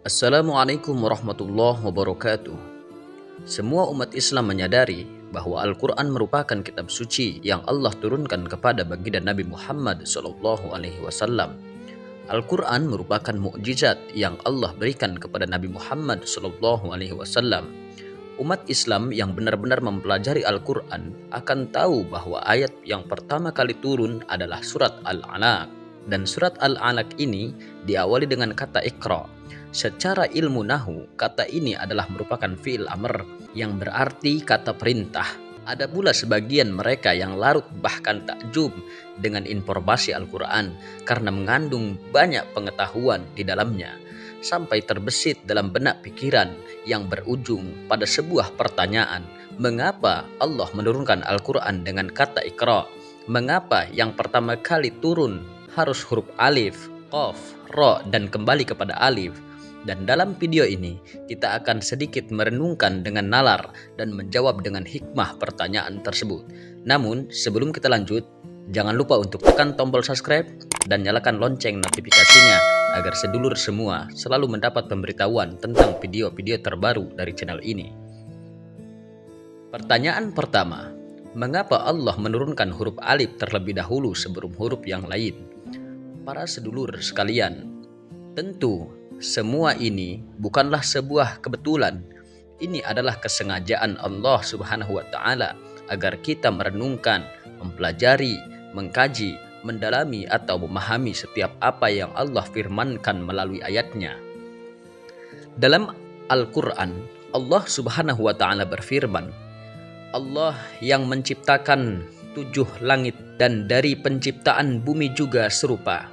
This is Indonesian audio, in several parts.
Assalamualaikum warahmatullahi wabarakatuh. Semua umat Islam menyadari bahwa Al-Quran merupakan kitab suci yang Allah turunkan kepada baginda Nabi Muhammad SAW. Al-Quran merupakan mukjizat yang Allah berikan kepada Nabi Muhammad SAW. Umat Islam yang benar-benar mempelajari Al-Quran akan tahu bahwa ayat yang pertama kali turun adalah surat Al-Alaq. Dan surat Al-Alaq ini diawali dengan kata Iqra. Secara ilmu nahu, kata ini adalah merupakan fi'il amr yang berarti kata perintah. Ada pula sebagian mereka yang larut bahkan takjub dengan informasi Al-Quran karena mengandung banyak pengetahuan di dalamnya, sampai terbesit dalam benak pikiran yang berujung pada sebuah pertanyaan. Mengapa Allah menurunkan Al-Quran dengan kata Iqra? Mengapa yang pertama kali turun harus huruf alif, qaf, ra, dan kembali kepada alif? Dan dalam video ini kita akan sedikit merenungkan dengan nalar dan menjawab dengan hikmah pertanyaan tersebut. Namun sebelum kita lanjut, jangan lupa untuk tekan tombol subscribe dan nyalakan lonceng notifikasinya agar sedulur semua selalu mendapat pemberitahuan tentang video-video terbaru dari channel ini. Pertanyaan pertama, mengapa Allah menurunkan huruf alif terlebih dahulu sebelum huruf yang lain? Para sedulur sekalian, tentu semua ini bukanlah sebuah kebetulan. Ini adalah kesengajaan Allah Subhanahu wa Ta'ala agar kita merenungkan, mempelajari, mengkaji, mendalami atau memahami setiap apa yang Allah firmankan melalui ayatnya. Dalam Al-Quran, Allah Subhanahu wa Ta'ala berfirman, Allah yang menciptakan 7 langit dan dari penciptaan bumi juga serupa.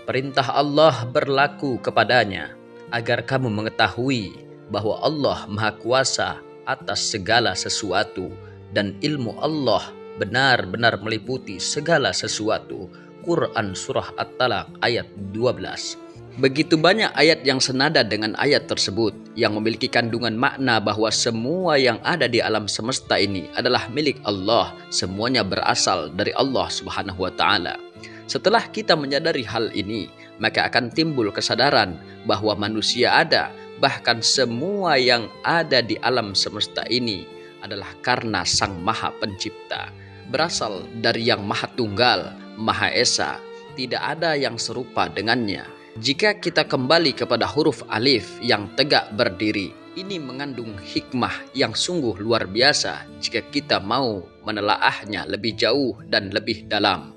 Perintah Allah berlaku kepadanya agar kamu mengetahui bahwa Allah Maha Kuasa atas segala sesuatu dan ilmu Allah benar-benar meliputi segala sesuatu. Quran Surah At-Talaq ayat 12. Begitu banyak ayat yang senada dengan ayat tersebut yang memiliki kandungan makna bahwa semua yang ada di alam semesta ini adalah milik Allah. Semuanya berasal dari Allah Subhanahu wa Ta'ala. Setelah kita menyadari hal ini, maka akan timbul kesadaran bahwa manusia ada, bahkan semua yang ada di alam semesta ini adalah karena Sang Maha Pencipta, berasal dari Yang Maha Tunggal, Maha Esa, tidak ada yang serupa dengannya. Jika kita kembali kepada huruf alif yang tegak berdiri, ini mengandung hikmah yang sungguh luar biasa jika kita mau menelaahnya lebih jauh dan lebih dalam.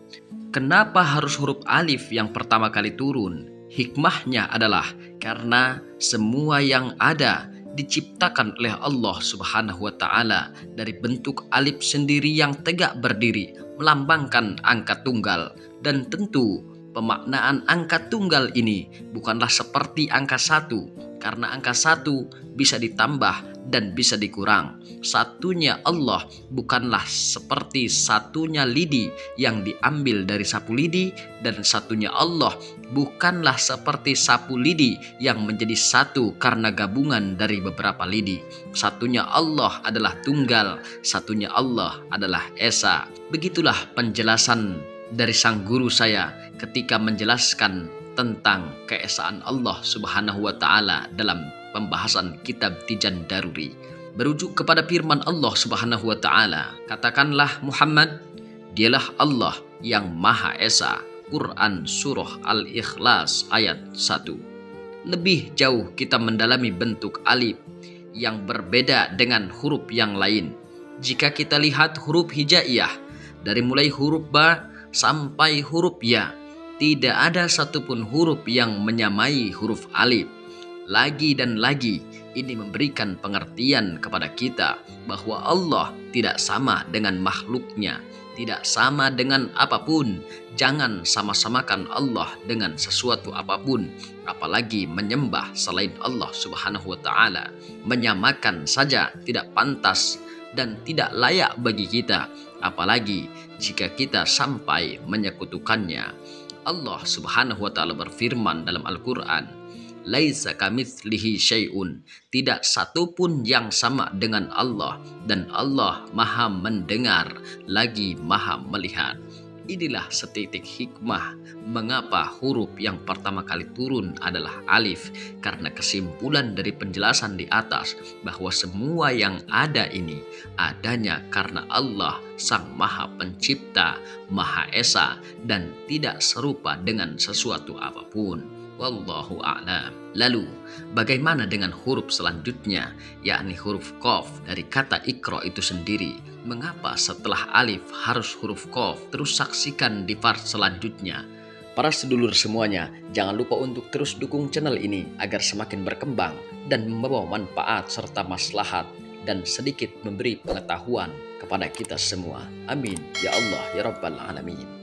Kenapa harus huruf alif yang pertama kali turun? Hikmahnya adalah karena semua yang ada diciptakan oleh Allah Subhanahu wa Ta'ala dari bentuk alif sendiri yang tegak berdiri, melambangkan angka tunggal. Dan tentu pemaknaan angka tunggal ini bukanlah seperti angka 1, karena angka 1 bisa ditambah dan bisa dikurang. Satunya Allah bukanlah seperti satunya lidi yang diambil dari sapu lidi, dan satunya Allah bukanlah seperti sapu lidi yang menjadi satu karena gabungan dari beberapa lidi. Satunya Allah adalah tunggal, satunya Allah adalah Esa. Begitulah penjelasan dari sang guru saya ketika menjelaskan tentang keesaan Allah Subhanahu wa Ta'ala dalam pembahasan kitab Tijan Daruri. Berujuk kepada firman Allah Subhanahu wa Ta'ala, katakanlah Muhammad, dialah Allah yang Maha Esa. Quran Surah Al-Ikhlas ayat 1. Lebih jauh kita mendalami bentuk alif yang berbeda dengan huruf yang lain. Jika kita lihat huruf hijaiyah, dari mulai huruf ba sampai huruf ya, tidak ada satupun huruf yang menyamai huruf alif. Lagi dan lagi ini memberikan pengertian kepada kita bahwa Allah tidak sama dengan makhluknya, tidak sama dengan apapun. Jangan sama-samakan Allah dengan sesuatu apapun, apalagi menyembah selain Allah Subhanahu wa Ta'ala. Menyamakan saja tidak pantas dan tidak layak bagi kita, apalagi jika kita sampai menyekutukannya. Allah Subhanahu wa Ta'ala berfirman dalam Al-Quran, laisa kamitslihi syai'un, tidak satupun yang sama dengan Allah, dan Allah Maha mendengar lagi Maha melihat. inilah setitik hikmah mengapa huruf yang pertama kali turun adalah alif, karena kesimpulan dari penjelasan di atas bahwa semua yang ada ini adanya karena Allah Sang Maha Pencipta, Maha Esa, dan tidak serupa dengan sesuatu apapun. Wallahu a'lam. Lalu, bagaimana dengan huruf selanjutnya, yakni huruf Qaf dari kata Iqra itu sendiri? Mengapa setelah alif harus huruf Qaf? Terus saksikan di part selanjutnya. Para sedulur semuanya, jangan lupa untuk terus dukung channel ini agar semakin berkembang dan membawa manfaat serta maslahat dan sedikit memberi pengetahuan kepada kita semua. Amin ya Allah ya Rabbal Alamin.